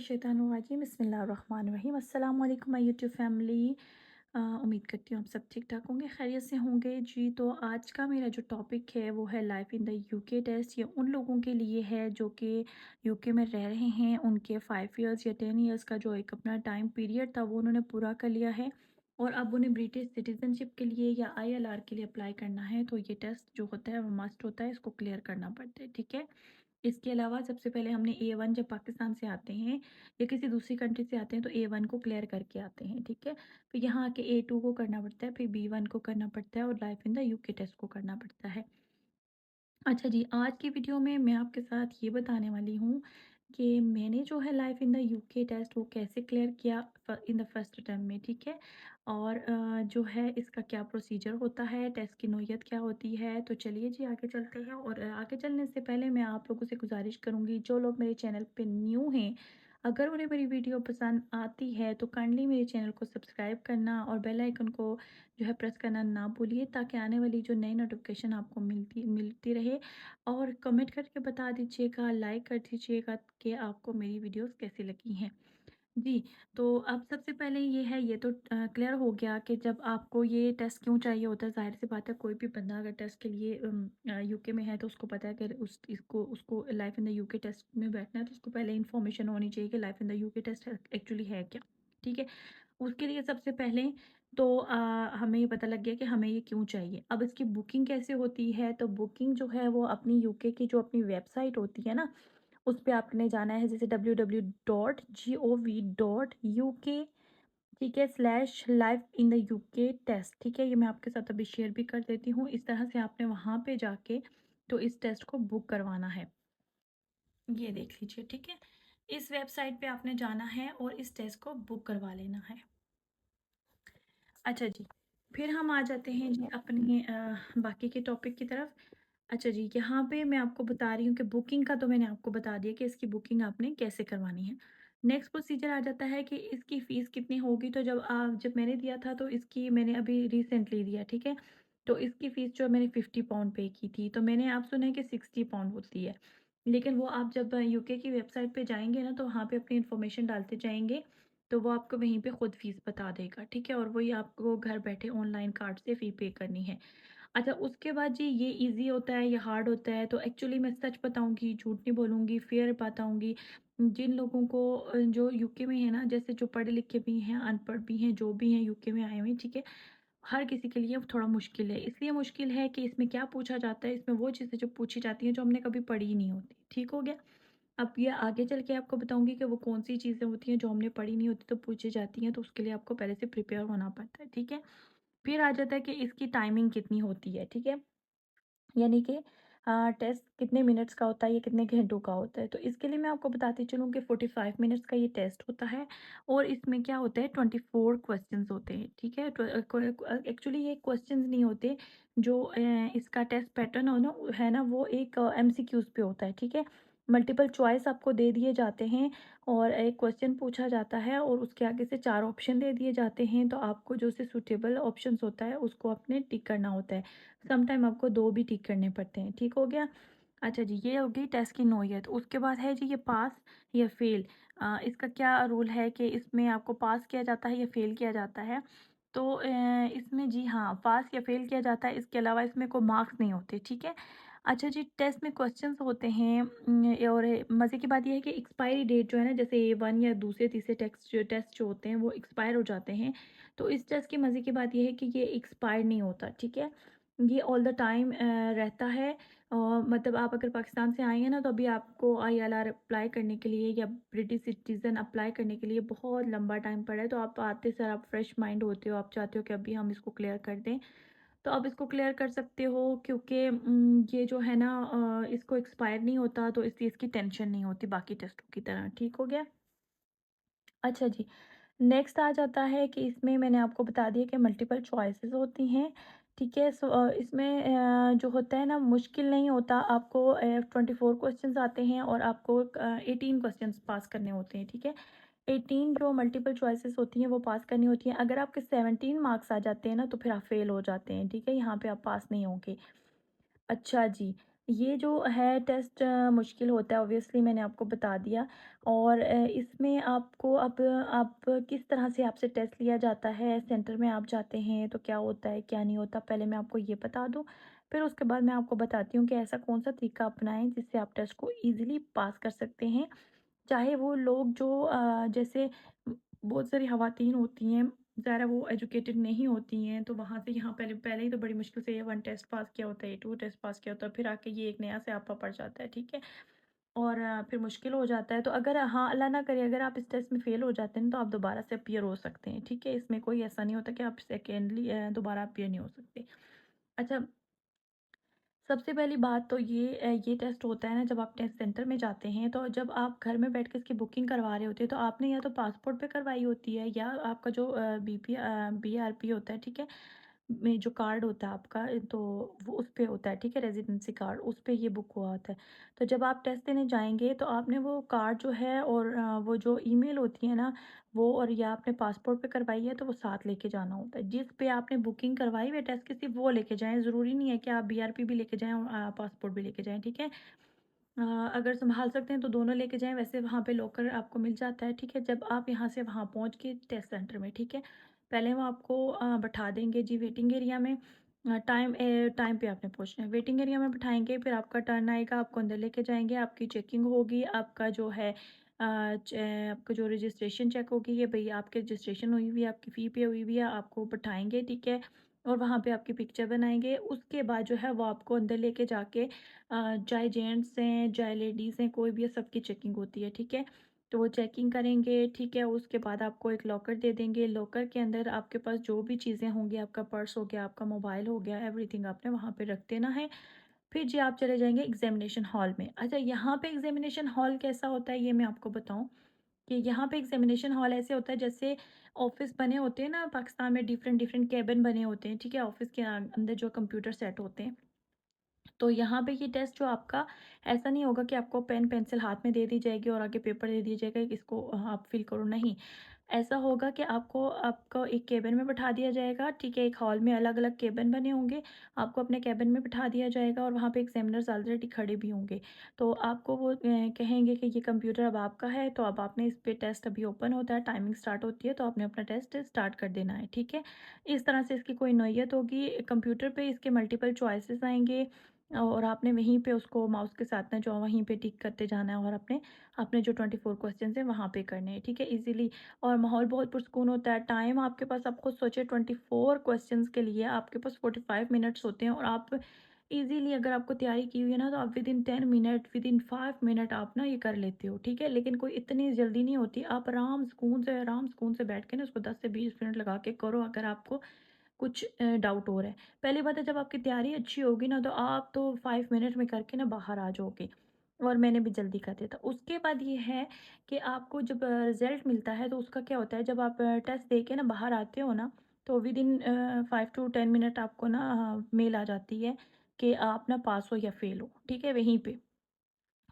मिनशैतानिर्रजीम बिस्मिल्लाहिर्रहमानिर्रहीम अस्सलाम वालेकुम माय यूट्यूब फैमिली। उम्मीद करती हूँ आप सब ठीक ठाक होंगे, खैरियत से होंगे जी। तो आज का मेरा जो टॉपिक है वो है life in the UK test. ये उन लोगों के लिए है जो कि यूके में रह रहे हैं, उनके 5 इयर्स या 10 इयर्स का जो एक अपना टाइम पीरियड था वो उन्होंने पूरा कर लिया है और अब उन्हें ब्रिटिश सिटीज़नशिप के लिए या आईएलआर के लिए अप्लाई करना है। तो ये टेस्ट जो होता है वो मस्ट होता है, इसको क्लियर करना पड़ता है, ठीक है। इसके अलावा सबसे पहले हमने A1 जब पाकिस्तान से आते हैं या किसी दूसरी कंट्री से आते हैं तो A1 को क्लियर करके आते हैं, ठीक है। फिर यहाँ आके A2 को करना पड़ता है, फिर B1 को करना पड़ता है और life in the UK test को करना पड़ता है। अच्छा जी, आज की वीडियो में मैं आपके साथ ये बताने वाली हूँ कि मैंने जो है life in the UK test वो कैसे क्लियर किया इन द फर्स्ट अटेम्प्ट में, ठीक है। और जो है इसका क्या प्रोसीजर होता है, टेस्ट की नौइयत क्या होती है। तो चलिए जी आगे चलते हैं। और आगे चलने से पहले मैं आप लोगों से गुजारिश करूँगी, जो लोग मेरे चैनल पे न्यू हैं, अगर उन्हें मेरी वीडियो पसंद आती है तो काइंडली मेरे चैनल को सब्सक्राइब करना और बेल आइकन को जो है प्रेस करना ना भूलिए, ताकि आने वाली जो नई नोटिफिकेशन आपको मिलती मिलती रहे। और कमेंट करके बता दीजिएगा, लाइक कर दीजिएगा कि आपको मेरी वीडियोस कैसी लगी हैं जी। तो अब सबसे पहले ये है, ये तो क्लियर हो गया कि जब आपको ये टेस्ट क्यों चाहिए होता है। ज़ाहिर सी बात है, कोई भी बंदा अगर टेस्ट के लिए यूके में है तो उसको पता है कि उसको life in the UK test में बैठना है, तो उसको पहले इन्फॉर्मेशन होनी चाहिए कि life in the UK test actually है क्या, ठीक है। उसके लिए सबसे पहले तो हमें ये पता लग गया कि हमें ये क्यों चाहिए। अब इसकी बुकिंग कैसे होती है, तो बुकिंग जो है वो अपनी यूके की जो अपनी वेबसाइट होती है ना, उस पे आपने जाना है, जैसे www.gov.uk, ठीक है, slash life in the UK test, ठीक है। ये मैं आपके साथ अभी शेयर भी कर देती हूँ। इस तरह से आपने वहाँ पे जाके तो इस टेस्ट को बुक करवाना है। ये देख लीजिए, ठीक है। इस वेबसाइट पे आपने जाना है और इस टेस्ट को बुक करवा लेना है। अच्छा जी, फिर हम आ जाते हैं जी अपने बाकी के टॉपिक की तरफ। अच्छा जी, यहाँ पे मैं आपको बता रही हूँ कि बुकिंग का तो मैंने आपको बता दिया कि इसकी बुकिंग आपने कैसे करवानी है। नेक्स्ट प्रोसीजर आ जाता है कि इसकी फ़ीस कितनी होगी। तो जब मैंने दिया था तो इसकी मैंने अभी रिसेंटली दिया, ठीक है। तो इसकी फ़ीस जो मैंने 50 पाउंड पे की थी, तो मैंने आप सुना है कि 60 पाउंड होती है। लेकिन वो आप जब यूके की वेबसाइट पे जाएँगे ना, तो वहाँ पे अपनी इन्फॉर्मेशन डालते जाएँगे, तो वो आपको वहीं पे खुद फ़ीस बता देगा, ठीक है। और वही आपको घर बैठे ऑनलाइन कार्ड से फ़ी पे करनी है। अच्छा, उसके बाद जी ये ईज़ी होता है या हार्ड होता है, तो एक्चुअली मैं सच बताऊँगी, झूठ नहीं बोलूँगी, फेयर बताऊँगी। जिन लोगों को जो यूके में है ना, जैसे जो पढ़े लिखे भी हैं, अनपढ़ भी हैं, जो भी हैं यूके में आए हुए हैं, ठीक है, हर किसी के लिए थोड़ा मुश्किल है। इसलिए मुश्किल है कि इसमें क्या पूछा जाता है, इसमें वो चीज़ें जो पूछी जाती हैं जो हमने कभी पढ़ी ही नहीं होती, ठीक हो गया। अब ये आगे चल के आपको बताऊँगी कि वो कौन-सी चीज़ें होती हैं जो हमने पढ़ी नहीं होती तो पूछी जाती हैं, तो उसके लिए आपको पहले से प्रिपेयर होना पड़ता है, ठीक है। फिर आ जाता है कि इसकी टाइमिंग कितनी होती है, ठीक है। यानी कि टेस्ट कितने मिनट्स का होता है या कितने घंटों का होता है। तो इसके लिए मैं आपको बताती चलूँ कि 45 मिनट्स का ये टेस्ट होता है और इसमें क्या होता है, 24 क्वेश्चंस होते हैं, ठीक है। एक्चुअली ये क्वेश्चंस नहीं होते। जो इसका टेस्ट पैटर्न है ना, वो एक एमसीक्यूज पे होता है, ठीक है। मल्टीपल चॉइस आपको दे दिए जाते हैं और एक क्वेश्चन पूछा जाता है और उसके आगे से 4 ऑप्शन दे दिए जाते हैं, तो आपको जो से सूटेबल ऑप्शंस होता है उसको आपने टिक करना होता है। सम टाइम आपको 2 भी टिक करने पड़ते हैं, ठीक हो गया। अच्छा जी, ये हो गई टेस्ट की नौइयत। उसके बाद है जी ये पास या फेल। इसका क्या रूल है कि इसमें आपको पास किया जाता है या फेल किया जाता है। तो इसमें जी हाँ, पास या फेल किया जाता है, इसके अलावा इसमें कोई मार्क्स नहीं होते, ठीक है। अच्छा जी, टेस्ट में क्वेश्चंस होते हैं और मज़े की बात ये है कि एक्सपायरी डेट जो है ना, जैसे A1 या दूसरे तीसरे टेस्ट जो होते हैं वो एक्सपायर हो जाते हैं। तो इस टेस्ट की मज़े की बात ये है कि ये एक्सपायर नहीं होता, ठीक है। ये ऑल द टाइम रहता है। मतलब आप अगर पाकिस्तान से आए हैं ना, तो अभी आपको आईएलआर अप्लाई करने के लिए या ब्रिटिश सिटीज़न अप्लाई करने के लिए बहुत लंबा टाइम पड़ा है। तो आप आते सर आप फ्रेश माइंड होते हो, आप चाहते हो कि अभी हम इसको क्लियर कर दें, तो आप इसको क्लियर कर सकते हो, क्योंकि ये जो है ना इसको एक्सपायर नहीं होता, तो इसलिए इसकी टेंशन नहीं होती बाकी टेस्टों की तरह, ठीक हो गया। अच्छा जी, नेक्स्ट आ जाता है कि इसमें मैंने आपको बता दिया कि मल्टीपल चॉइसेस होती हैं, ठीक है। सो इसमें जो होता है ना, मुश्किल नहीं होता। आपको 24 क्वेश्चंस आते हैं और आपको 18 क्वेश्चंस पास करने होते हैं, ठीक है। 18 जो मल्टीपल चॉइसेस होती हैं वो पास करनी होती हैं। अगर आपके 17 मार्क्स आ जाते हैं ना, तो फिर आप फेल हो जाते हैं, ठीक है, यहाँ पे आप पास नहीं होंगे। अच्छा जी, ये जो है टेस्ट मुश्किल होता है, ऑब्वियसली मैंने आपको बता दिया। और इसमें आपको अब आप किस तरह से आपसे टेस्ट लिया जाता है, सेंटर में आप जाते हैं तो क्या होता है क्या नहीं होता, पहले मैं आपको ये बता दूं। फिर उसके बाद मैं आपको बताती हूँ कि ऐसा कौन सा तरीका अपनाएं जिससे आप टेस्ट को इजीली पास कर सकते हैं। चाहे वो लोग जो जैसे बहुत सारी ख़वातीन होती हैं, ज़रा वो एजुकेटेड नहीं होती हैं, तो वहाँ से यहाँ पहले पहले ही तो बड़ी मुश्किल से ये 1 टेस्ट पास किया होता है, ये 2 टेस्ट पास किया होता है, फिर आके ये एक नया स्यापा पड़ जाता है, ठीक है? और फिर मुश्किल हो जाता है। तो अगर हाँ, अल्लाह ना करे अगर आप इस टेस्ट में फ़ेल हो जाते हैं, तो आप दोबारा से अपीयर हो सकते हैं, ठीक है? इसमें कोई ऐसा नहीं होता कि आप सेकेंडली दोबारा अपीयर नहीं हो सकते। अच्छा, सबसे पहली बात तो ये टेस्ट होता है ना जब आप टेस्ट सेंटर में जाते हैं, तो जब आप घर में बैठ के इसकी बुकिंग करवा रहे होते हैं, तो आपने या तो पासपोर्ट पे करवाई होती है या आपका जो बीआरपी होता है, ठीक है? में जो कार्ड होता है आपका, तो वो उस पे होता है, ठीक है? रेज़िडेंसी कार्ड उस पे ये बुक हुआ होता है। तो जब आप टेस्ट देने जाएँगे तो आपने वो कार्ड जो है और वो जो ईमेल होती है ना, वो और या आपने पासपोर्ट पे करवाई है तो वो साथ लेके जाना होता है। जिस पे आपने बुकिंग करवाई हुई है टेस्ट की, सिर्फ़ वो लेके जाएँ, ज़रूरी नहीं है कि आप बीआरपी भी लेके जाएँ और पासपोर्ट भी लेके जाएँ, ठीक है? अगर सँभाल सकते हैं तो दोनों लेके जाएँ, वैसे वहाँ पे लॉकर आपको मिल जाता है, ठीक है? जब आप यहाँ से वहाँ पहुँच के टेस्ट सेंटर में, ठीक है? पहले वो आपको बैठा देंगे जी वेटिंग एरिया में। टाइम पे आपने पहुँचना है। वेटिंग एरिया में बिठाएँगे, फिर आपका टर्न आएगा, आपको अंदर लेके जाएँगे, आपकी चेकिंग होगी, आपका जो है आपका जो रजिस्ट्रेशन चेक होगी, ये भई आपकी रजिस्ट्रेशन हुई हुई है, आपकी फ़ी पे हुई हुई है, आपको बिठाएँगे, ठीक है? और वहाँ पे आपकी पिक्चर बनाएँगे। उसके बाद जो है वो आपको अंदर लेके जाके चाहे जेंट्स हैं, चाहे लेडीज़ हैं, कोई भी है, सबकी चेकिंग होती है, ठीक है? तो वो चेकिंग करेंगे, ठीक है? उसके बाद आपको एक लॉकर दे देंगे, लॉकर के अंदर आपके पास जो भी चीज़ें होंगी, आपका पर्स हो गया, आपका मोबाइल हो गया, एवरीथिंग आपने वहाँ पे रख देना है। फिर जी आप चले जाएँगे एग्ज़ामिनेशन हॉल में। अच्छा, यहाँ पे एग्ज़ामिनेशन हॉल कैसा होता है ये मैं आपको बताऊँ, कि यहाँ पे एग्ज़ामिनेशन हॉल ऐसे होता है जैसे ऑफ़िस बने होते हैं ना पाकिस्तान में, डिफ़रेंट डिफ़रेंट केबिन बने होते हैं, ठीक है? ऑफ़िस के अंदर जो कंप्यूटर सेट होते हैं। तो यहाँ पे ये टेस्ट जो आपका, ऐसा नहीं होगा कि आपको पेन पेंसिल हाथ में दे दी जाएगी और आगे पेपर दे दिया जाएगा कि इसको आप फिल करो, नहीं। ऐसा होगा कि आपको एक केबिन में बिठा दिया जाएगा, ठीक है? एक हॉल में अलग-अलग केबिन बने होंगे, आपको अपने केबिन में बिठा दिया जाएगा और वहाँ पे एग्ज़ामिनर्स ऑलरेडी खड़े भी होंगे। तो आपको वो कहेंगे कि ये कंप्यूटर अब आपका है, तो अब आपने इस पे टेस्ट अभी ओपन होता है, टाइमिंग स्टार्ट होती है, तो आपने अपना टेस्ट स्टार्ट कर देना है, ठीक है? इस तरह से इसकी कोई नौइयत होगी, कंप्यूटर पे इसके मल्टीपल चॉइसेस आएँगे और आपने वहीं पे उसको माउस के साथ ना जो वहीं पे टिक करते जाना है और अपने अपने जो 24 क्वेश्चंस हैं वहाँ पे करने हैं, ठीक है? ईज़िली। और माहौल बहुत पुरस्कून होता है। टाइम आपके पास, आप खुद सोचिए, 24 क्वेश्चंस के लिए आपके पास 45 मिनट्स होते हैं और आप ईज़िली अगर आपको तैयारी की हुई है ना, तो आप विदिन 10 मिनट, विदिन 5 मिनट आप ना ये कर लेते हो, ठीक है? लेकिन कोई इतनी जल्दी नहीं होती। आप आराम सुकून से बैठ के ना उसको 10 से 20 मिनट लगा के करो, अगर आपको कुछ डाउट हो रहा है। पहली बात है, जब आपकी तैयारी अच्छी होगी ना, तो आप तो 5 मिनट में करके ना बाहर आ जाओगे, और मैंने भी जल्दी कर दिया था। उसके बाद ये है कि आपको जब रिज़ल्ट मिलता है तो उसका क्या होता है, जब आप टेस्ट दे के ना बाहर आते हो ना, तो विदिन 5 टू 10 मिनट आपको ना मेल आ जाती है कि आप ना पास हो या फेल हो, ठीक है? वहीं पे।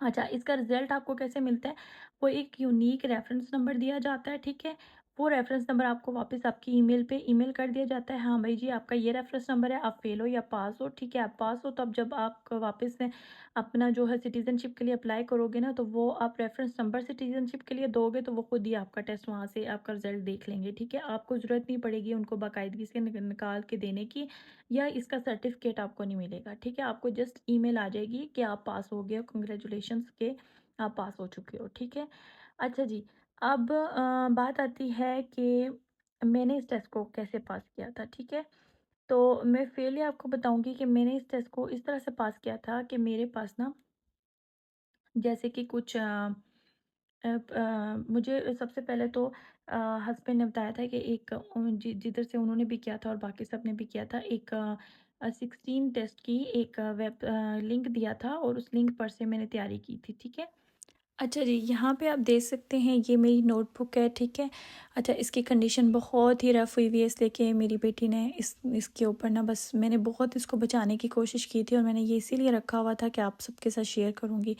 अच्छा, इसका रिज़ल्ट आपको कैसे मिलता है? वो एक यूनिक रेफ़रेंस नंबर दिया जाता है, ठीक है? वो रेफ़रेंस नंबर आपको वापस आपकी ईमेल पे ईमेल कर दिया जाता है, हाँ, भई जी आपका ये रेफ़रेंस नंबर है, आप फ़ेल हो या पास हो, ठीक है? आप पास हो तो अब जब आप वापस से अपना जो है सिटीज़नशिप के लिए अप्लाई करोगे ना, तो वो आप रेफ़रेंस नंबर सिटीज़नशिप के लिए दोगे, तो वो खुद ही आपका टेस्ट वहाँ से आपका रिज़ल्ट देख लेंगे, ठीक है? आपको ज़रूरत नहीं पड़ेगी उनको बाकायदगी से निकाल के देने की, या इसका सर्टिफ़िकेट आपको नहीं मिलेगा, ठीक है? आपको जस्ट ईमेल आ जाएगी कि आप पास हो गए हो, कांग्रेचुलेशंस के आप पास हो चुके हो, ठीक है? अच्छा जी, अब बात आती है कि मैंने इस टेस्ट को कैसे पास किया था, ठीक है? तो मैं फ़ेल आपको बताऊँगी कि मैंने इस टेस्ट को इस तरह से पास किया था कि मेरे पास ना, जैसे कि कुछ मुझे सबसे पहले तो हस्बैंड ने बताया था कि एक जिधर से उन्होंने भी किया था और बाकी सब ने भी किया था, एक 16 टेस्ट की एक वेब लिंक दिया था और उस लिंक पर से मैंने तैयारी की थी, ठीक है? अच्छा जी, यहाँ पे आप देख सकते हैं ये मेरी नोटबुक है, ठीक है। अच्छा, इसकी कंडीशन बहुत ही रफ़ हुई हुई है, इसलिए कि मेरी बेटी ने इसके ऊपर ना बस मैंने बहुत इसको बचाने की कोशिश की थी और मैंने ये इसीलिए रखा हुआ था कि आप सबके साथ शेयर करूँगी।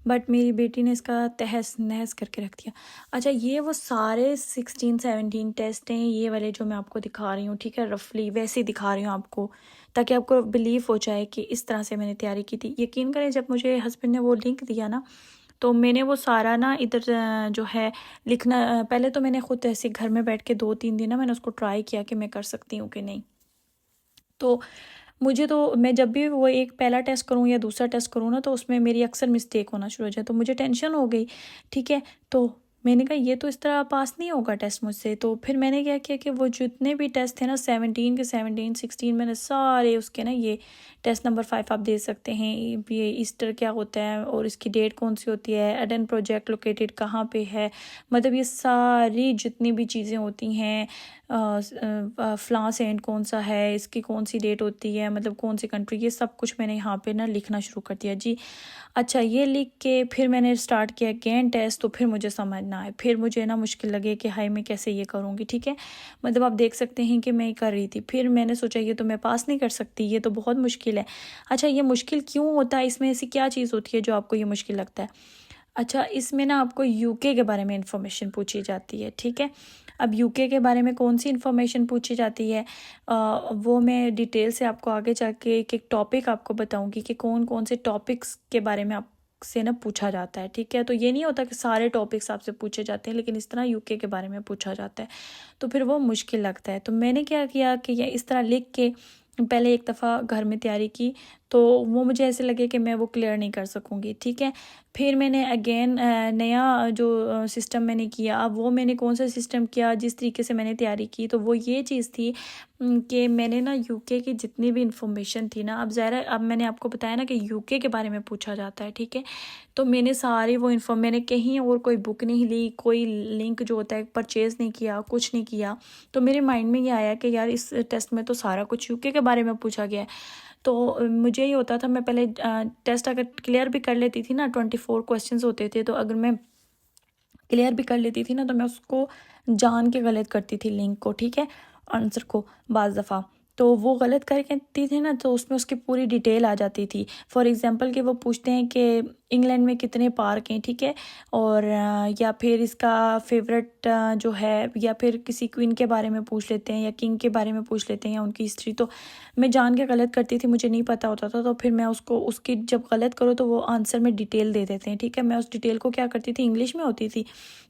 बट मेरी बेटी ने इसका तहस-नहस करके रख दिया। अच्छा, ये वो सारे 16-17 टेस्ट हैं, ये वाले जो मैं आपको दिखा रही हूँ, ठीक है, रफ़ली वैसे ही दिखा रही हूँ आपको, ताकि आपको बिलीव हो जाए कि इस तरह से मैंने तैयारी की थी। यकीन करें, जब मुझे हस्बैंड ने वो लिंक दिया ना, तो मैंने वो सारा ना इधर जो है लिखना, पहले तो मैंने खुद ऐसे घर में बैठ के 2-3 दिन ना मैंने उसको ट्राई किया कि मैं कर सकती हूँ कि नहीं। तो मुझे तो मैं जब भी वो एक पहला टेस्ट करूँ या दूसरा टेस्ट करूँ ना, तो उसमें मेरी अक्सर मिस्टेक होना शुरू हो जाए, तो मुझे टेंशन हो गई, ठीक है। तो मैंने कहा ये तो इस तरह पास नहीं होगा टेस्ट मुझसे। तो फिर मैंने क्या किया कि वो जितने भी टेस्ट थे ना 17 के 17 16 मैंने सारे उसके ना, ये टेस्ट नंबर 5 आप दे सकते हैं, ये ईस्टर क्या होता है और इसकी डेट कौन सी होती है, एडन प्रोजेक्ट लोकेटेड कहाँ पे है, मतलब ये सारी जितनी भी चीज़ें होती हैं, फ्लां सेंट कौन सा है, इसकी कौन सी डेट होती है, मतलब कौन सी कंट्री, ये सब कुछ मैंने यहाँ पे ना लिखना शुरू कर दिया जी। अच्छा, ये लिख के फिर मैंने स्टार्ट किया अगेन टेस्ट, तो फिर मुझे समझ ना आए, फिर मुझे ना मुश्किल लगे कि हाय मैं कैसे ये करूँगी, ठीक है। मतलब आप देख सकते हैं कि मैं ये कर रही थी, फिर मैंने सोचा ये तो मैं पास नहीं कर सकती, ये तो बहुत मुश्किल है। अच्छा, ये मुश्किल क्यों होता है, इसमें ऐसी क्या चीज़ होती है जो आपको ये मुश्किल लगता है? अच्छा, इसमें ना आपको यूके के बारे में इन्फॉर्मेशन पूछी जाती है, ठीक है। अब यूके के बारे में कौन सी इन्फॉर्मेशन पूछी जाती है, वो मैं डिटेल से आपको आगे जाके एक एक टॉपिक आपको बताऊंगी कि कौन कौन से टॉपिक्स के बारे में आपसे ना पूछा जाता है, ठीक है। तो ये नहीं होता कि सारे टॉपिक्स आपसे पूछे जाते हैं, लेकिन इस तरह यूके के बारे में पूछा जाता है, तो फिर वो मुश्किल लगता है। तो मैंने क्या किया कि ये इस तरह लिख के पहले एक दफ़ा घर में तैयारी की, तो वो मुझे ऐसे लगे कि मैं वो क्लियर नहीं कर सकूँगी, ठीक है। फिर मैंने अगेन नया जो सिस्टम मैंने किया, अब वो मैंने कौन सा सिस्टम किया, जिस तरीके से मैंने तैयारी की, तो वो ये चीज़ थी कि मैंने ना यूके की जितनी भी इंफॉर्मेशन थी ना, अब ज़ाहिर है अब मैंने आपको बताया ना कि यूके के बारे में पूछा जाता है, ठीक है। तो मैंने सारी वो मैंने कहीं और कोई बुक नहीं ली, कोई लिंक जो होता है परचेज़ नहीं किया, कुछ नहीं किया। तो मेरे माइंड में ये आया कि यार इस टेस्ट में तो सारा कुछ यूके के बारे में पूछा गया है। तो मुझे ये होता था, मैं पहले टेस्ट अगर क्लियर भी कर लेती थी ना, 24 क्वेश्चंस होते थे, तो अगर मैं क्लियर भी कर लेती थी ना, तो मैं उसको जान के गलत करती थी लिंक को, ठीक है, आंसर को बाज़ दफ़ा। तो वो गलत करती थी ना, तो उसमें उसकी पूरी डिटेल आ जाती थी। फॉर एग्ज़ाम्पल कि वो पूछते हैं कि इंग्लैंड में कितने पार्क हैं, ठीक है, और या फिर इसका फेवरेट जो है, या फिर किसी क्वीन के बारे में पूछ लेते हैं या किंग के बारे में पूछ लेते हैं या उनकी हिस्ट्री। तो मैं जान के गलत करती थी, मुझे नहीं पता होता था, तो फिर मैं उसको उसकी जब गलत करो तो वो आंसर में डिटेल दे देते हैं, ठीक है। मैं उस डिटेल को क्या करती थी, इंग्लिश में होती थी,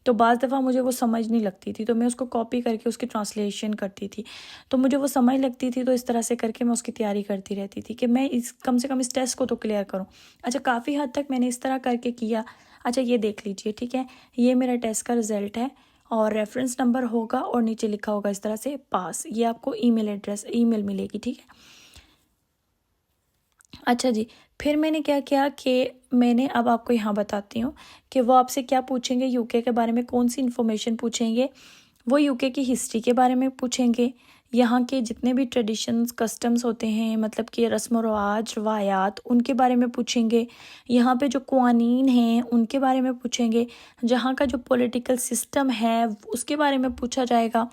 तो बाज़ दफ़ा मुझे वो समझ नहीं लगती थी, तो मैं उसको कॉपी करके उसकी ट्रांसलेशन करती थी, तो मुझे वो समझ लगती थी। तो इस तरह से करके मैं उसकी तैयारी करती रहती थी कि मैं इस कम से कम इस टेस्ट को तो क्लियर करूँ। अच्छा, काफ़ी हद तक मैंने इस तरह करके किया। अच्छा, ये देख लीजिए, ठीक है, ये मेरा टेस्ट का रिज़ल्ट है और रेफरेंस नंबर होगा और नीचे लिखा होगा इस तरह से पास, ये आपको ईमेल एड्रेस ईमेल मिलेगी, ठीक है। अच्छा जी, फिर मैंने क्या किया कि मैंने अब आपको यहाँ बताती हूँ कि वो आपसे क्या पूछेंगे, यूके के बारे में कौन सी इन्फॉर्मेशन पूछेंगे। वो यूके की हिस्ट्री के बारे में पूछेंगे, यहाँ के जितने भी ट्रेडिशंस कस्टम्स होते हैं, मतलब कि रस्म व रवाज रवायात, उनके बारे में पूछेंगे। यहाँ पे जो कवानीन हैं उनके बारे में पूछेंगे। जहाँ का जो पॉलिटिकल सिस्टम है उसके बारे में पूछा जाएगा।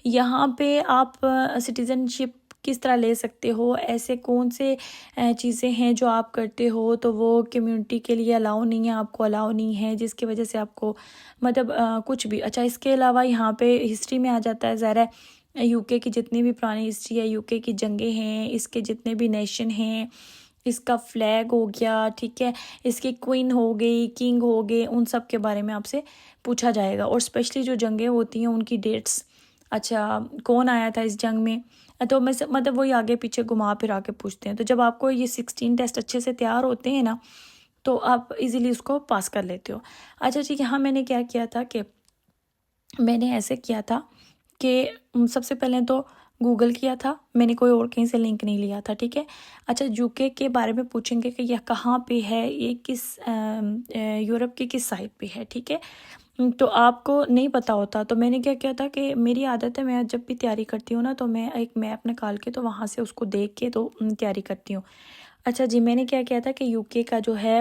यहाँ पे आप सिटीज़नशिप किस तरह ले सकते हो, ऐसे कौन से चीज़ें हैं जो आप करते हो तो वो कम्युनिटी के लिए अलाउ नहीं है, आपको अलाउ नहीं है, जिसकी वजह से आपको मतलब कुछ भी। अच्छा, इसके अलावा यहाँ पे हिस्ट्री में आ जाता है, ज़रा यूके की जितनी भी पुरानी हिस्ट्री है, यूके की जंगें हैं, इसके जितने भी नेशन हैं, इसका फ्लैग हो गया, ठीक है, इसकी क्वीन हो गई, किंग हो गए, उन सब के बारे में आपसे पूछा जाएगा। और स्पेशली जो जंगें होती हैं उनकी डेट्स, अच्छा कौन आया था इस जंग में, तो मैं मतलब वही आगे पीछे घुमा फिरा के पूछते हैं। तो जब आपको ये 16 टेस्ट अच्छे से तैयार होते हैं ना, तो आप इजीली उसको पास कर लेते हो। अच्छा ठीक है, हाँ मैंने क्या किया था कि मैंने ऐसे किया था कि सबसे पहले तो गूगल किया था, मैंने कोई और कहीं से लिंक नहीं लिया था, ठीक है। अच्छा, यूके के बारे में पूछेंगे कि यह कहाँ पे है, ये किस यूरोप की किस साइड पे है, ठीक है। तो आपको नहीं पता होता, तो मैंने क्या किया था कि मेरी आदत है, मैं जब भी तैयारी करती हूँ ना, तो मैं एक मैप निकाल के तो वहाँ से उसको देख के तो तैयारी करती हूँ। अच्छा जी, मैंने क्या किया था कि यूके का जो है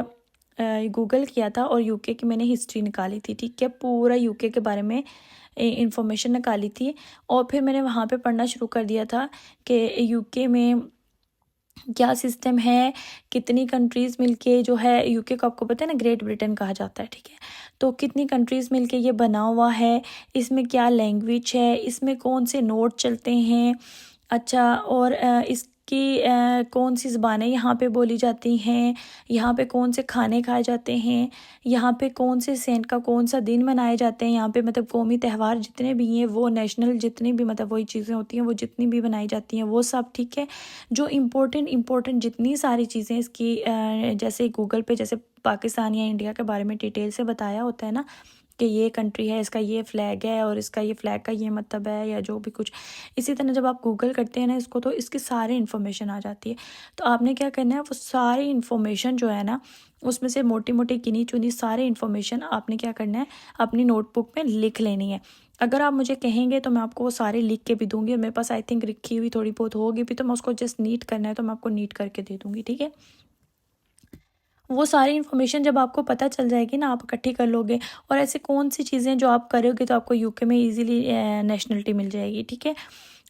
गूगल किया था और यूके की मैंने हिस्ट्री निकाली थी, ठीक है, पूरा यूके के बारे में इंफॉर्मेशन निकाली थी। और फिर मैंने वहाँ पे पढ़ना शुरू कर दिया था कि यूके में क्या सिस्टम है, कितनी कंट्रीज़ मिलके जो है, यूके को आपको पता है ना ग्रेट ब्रिटेन कहा जाता है, ठीक है, तो कितनी कंट्रीज़ मिलके ये बना हुआ है, इसमें क्या लैंग्वेज है, इसमें कौन से नोट चलते हैं, अच्छा, और इसकी कौन सी ज़बानें यहाँ पे बोली जाती हैं, यहाँ पे कौन से खाने खाए जाते हैं, यहाँ पे कौन से सेंट का कौन सा दिन मनाए जाते हैं, यहाँ पे मतलब कौमी त्यौहार जितने भी हैं वो, नेशनल जितनी भी मतलब वही चीज़ें होती हैं वो जितनी भी बनाई जाती हैं वो सब, ठीक है। जो इम्पोर्टेंट जितनी सारी चीज़ें इसकी जैसे गूगल पे जैसे पाकिस्तान या इंडिया के बारे में डिटेल से बताया होता है ना कि ये कंट्री है, इसका ये फ़्लैग है और इसका ये फ़्लैग का ये मतलब है या जो भी कुछ, इसी तरह जब आप गूगल करते हैं ना इसको तो इसकी सारी इन्फॉर्मेशन आ जाती है। तो आपने क्या करना है, वो सारी इन्फॉर्मेशन जो है ना उसमें से मोटी मोटी गिनी चुनी सारी इन्फॉर्मेशन आपने क्या करना है, अपनी नोटबुक में लिख लेनी है। अगर आप मुझे कहेंगे तो मैं आपको वो सारे लिख के भी दूंगी, और मेरे पास आई थिंक लिखी हुई थोड़ी बहुत होगी भी, तो मैं उसको जस्ट नीट करना है तो मैं आपको नीट करके दे दूंगी, ठीक है। वो सारी इन्फॉर्मेशन जब आपको पता चल जाएगी ना, आप इकट्ठी कर लोगे, और ऐसे कौन सी चीज़ें जो आप करोगे तो आपको यूके में इजीली नेशनलिटी मिल जाएगी, ठीक है।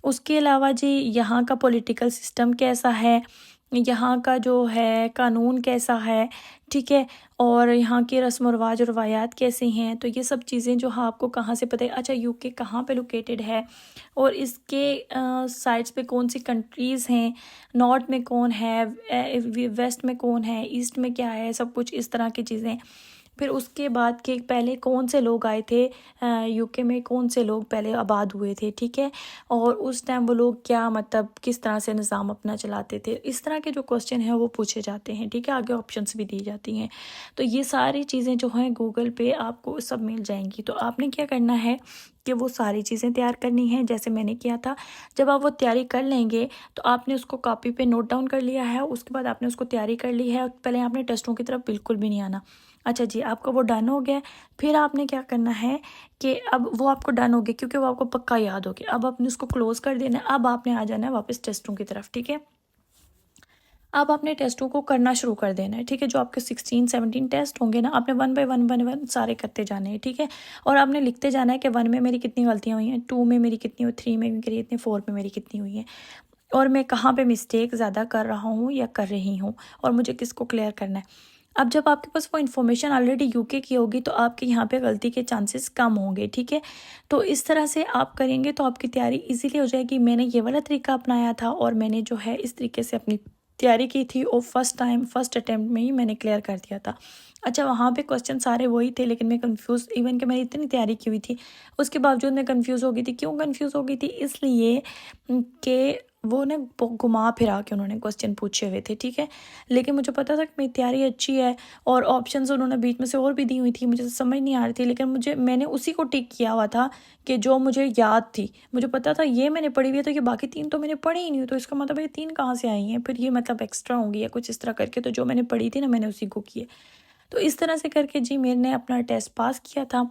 उसके अलावा जी यहाँ का पॉलिटिकल सिस्टम कैसा है, यहाँ का जो है कानून कैसा है, ठीक है, और यहाँ की रस्म व रिवाज और रवायात कैसी हैं, तो ये सब चीज़ें जो हाँ आपको कहाँ से पता है। अच्छा, यूके कहाँ पे लोकेटेड है और इसके साइड्स पे कौन सी कंट्रीज़ हैं, नॉर्थ में कौन है, वेस्ट में कौन है, ईस्ट में क्या है, सब कुछ इस तरह की चीज़ें। फिर उसके बाद के पहले कौन से लोग आए थे यूके में, कौन से लोग पहले आबाद हुए थे, ठीक है, और उस टाइम वो लोग क्या मतलब किस तरह से निज़ाम अपना चलाते थे, इस तरह के जो क्वेश्चन हैं वो पूछे जाते हैं, ठीक है। आगे ऑप्शंस भी दी जाती हैं। तो ये सारी चीज़ें जो हैं गूगल पे आपको सब मिल जाएंगी। तो आपने क्या करना है कि वो सारी चीज़ें तैयार करनी है जैसे मैंने किया था। जब आप वो तैयारी कर लेंगे तो आपने उसको कॉपी पे नोट डाउन कर लिया है, उसके बाद आपने उसको तैयारी कर ली है, पहले आपने टेस्टों की तरफ बिल्कुल भी नहीं आना। अच्छा जी, आपका वो डन हो गया। फिर आपने क्या करना है कि अब वो आपको डन हो गया क्योंकि वो आपको पक्का याद हो गया। अब आपने उसको क्लोज़ कर देना है। अब आपने आ जाना है वापस टेस्टों की तरफ, ठीक है। अब आपने टेस्टों को करना शुरू कर देना है, ठीक है। जो आपके 16-17 टेस्ट होंगे ना, आपने वन बाय वन सारे करते जाने हैं, ठीक है। और आपने लिखते जाना है कि 1 में मेरी कितनी गलतियाँ हुई हैं, 2 में मेरी कितनी हुई, 3 में मेरी कितनी, 4 में मेरी कितनी हुई हैं, और मैं कहाँ पे मिस्टेक ज़्यादा कर रहा हूँ या कर रही हूँ, और मुझे किसको क्लियर करना है। अब जब आपके पास वो इन्फॉर्मेशन ऑलरेडी यूके की होगी तो आपके यहाँ पे गलती के चांसेस कम होंगे, ठीक है। तो इस तरह से आप करेंगे तो आपकी तैयारी इजीली हो जाएगी। मैंने ये वाला तरीका अपनाया था और मैंने जो है इस तरीके से अपनी तैयारी की थी, और फर्स्ट अटैम्प्ट में ही मैंने क्लियर कर दिया था। अच्छा, वहाँ पे क्वेश्चन सारे वही थे लेकिन मैं कंफ्यूज, इवन कि मैंने इतनी तैयारी की हुई थी उसके बावजूद मैं कंफ्यूज हो गई थी। क्यों कंफ्यूज हो गई थी? इसलिए कि वो ना घुमा फिरा के उन्होंने क्वेश्चन पूछे हुए थे, ठीक है। लेकिन मुझे पता था कि मेरी तैयारी अच्छी है, और ऑप्शंस उन्होंने बीच में से और भी दी हुई थी, मुझे तो समझ नहीं आ रही थी, लेकिन मैंने उसी को टिक किया हुआ था कि जो मुझे याद थी। मुझे पता था ये मैंने पढ़ी हुई है, तो ये बाकी 3 तो मैंने पढ़ी ही नहीं, तो इसका मतलब ये 3 कहाँ से आई हैं, फिर ये मतलब एक्स्ट्रा होंगी या कुछ इस तरह करके। तो जो मैंने पढ़ी थी ना मैंने उसी को किए। तो इस तरह से करके जी मैंने अपना टेस्ट पास किया था।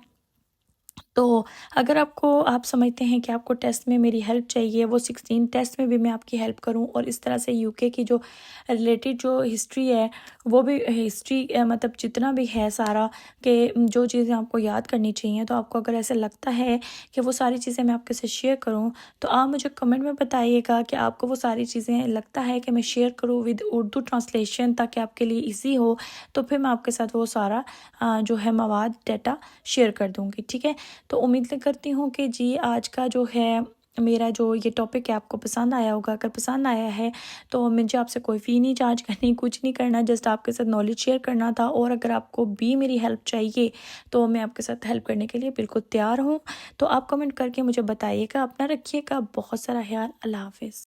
तो अगर आप समझते हैं कि आपको टेस्ट में मेरी हेल्प चाहिए, वो 16 टेस्ट में भी मैं आपकी हेल्प करूं, और इस तरह से यूके की जो रिलेटेड जो हिस्ट्री है वो भी हिस्ट्री मतलब जितना भी है सारा, कि जो चीज़ें आपको याद करनी चाहिए, तो आपको अगर ऐसा लगता है कि वो सारी चीज़ें मैं आपके साथ शेयर करूं तो आप मुझे कमेंट में बताइएगा कि आपको वो सारी चीज़ें लगता है कि मैं शेयर करूँ विद उर्दू ट्रांसलेशन, ताकि आपके लिए ईजी हो। तो फिर मैं आपके साथ वो सारा जो है मवाद डाटा शेयर कर दूँगी, ठीक है। तो उम्मीद करती हूँ कि जी आज का जो है मेरा जो ये टॉपिक है आपको पसंद आया होगा। अगर पसंद आया है तो मुझे आपसे कोई फ़ी नहीं चार्ज करनी, कुछ नहीं करना, जस्ट आपके साथ नॉलेज शेयर करना था। और अगर आपको भी मेरी हेल्प चाहिए तो मैं आपके साथ हेल्प करने के लिए बिल्कुल तैयार हूँ। तो आप कमेंट करके मुझे बताइएगा। अपना रखिएगा बहुत सारा ख्याल। अल्लाह हाफिज़।